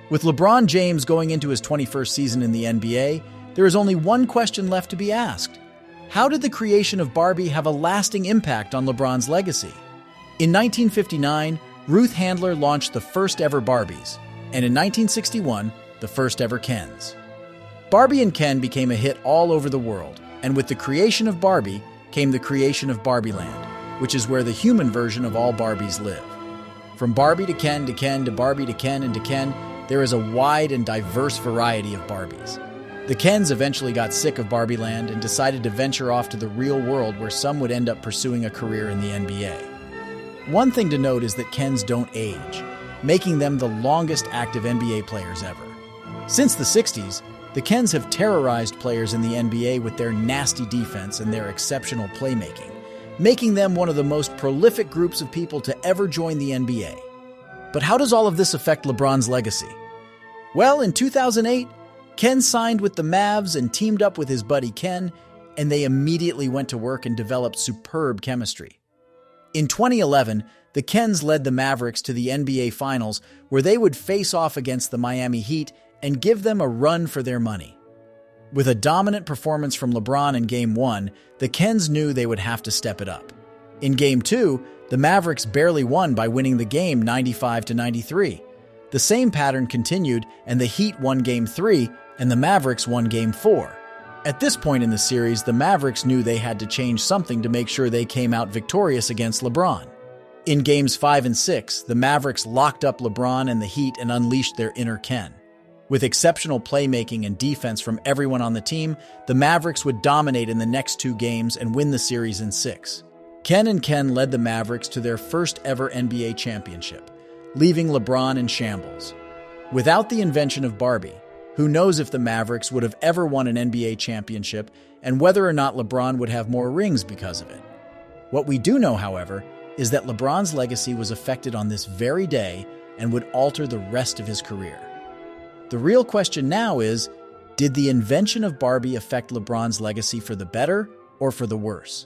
With LeBron James going into his 21st season in the NBA, there is only one question left to be asked. How did the creation of Barbie have a lasting impact on LeBron's legacy? In 1959, Ruth Handler launched the first ever Barbies, and in 1961, the first ever Kens. Barbie and Ken became a hit all over the world, and with the creation of Barbie came the creation of Barbieland, which is where the human version of all Barbies live. From Barbie to Ken to Ken to Barbie to Ken and to Ken, there is a wide and diverse variety of Barbies. The Kens eventually got sick of Barbieland and decided to venture off to the real world where some would end up pursuing a career in the NBA. One thing to note is that Kens don't age, making them the longest active NBA players ever. Since the 60s, the Kens have terrorized players in the NBA with their nasty defense and their exceptional playmaking, making them one of the most prolific groups of people to ever join the NBA. But how does all of this affect LeBron's legacy? Well, in 2008, Ken signed with the Mavs and teamed up with his buddy Ken, and they immediately went to work and developed superb chemistry. In 2011, the Kens led the Mavericks to the NBA Finals, where they would face off against the Miami Heat and give them a run for their money. With a dominant performance from LeBron in Game 1, the Kens knew they would have to step it up. In Game 2, the Mavericks barely won by winning the game 95-93. The same pattern continued, and the Heat won Game 3, and the Mavericks won Game 4. At this point in the series, the Mavericks knew they had to change something to make sure they came out victorious against LeBron. In Games 5 and 6, the Mavericks locked up LeBron and the Heat and unleashed their inner Ken. With exceptional playmaking and defense from everyone on the team, the Mavericks would dominate in the next 2 games and win the series in 6. Ken and Ken led the Mavericks to their first ever NBA championship, leaving LeBron in shambles. Without the invention of Barbie, who knows if the Mavericks would have ever won an NBA championship and whether or not LeBron would have more rings because of it. What we do know, however, is that LeBron's legacy was affected on this very day and would alter the rest of his career. The real question now is, did the invention of Barbie affect LeBron's legacy for the better or for the worse?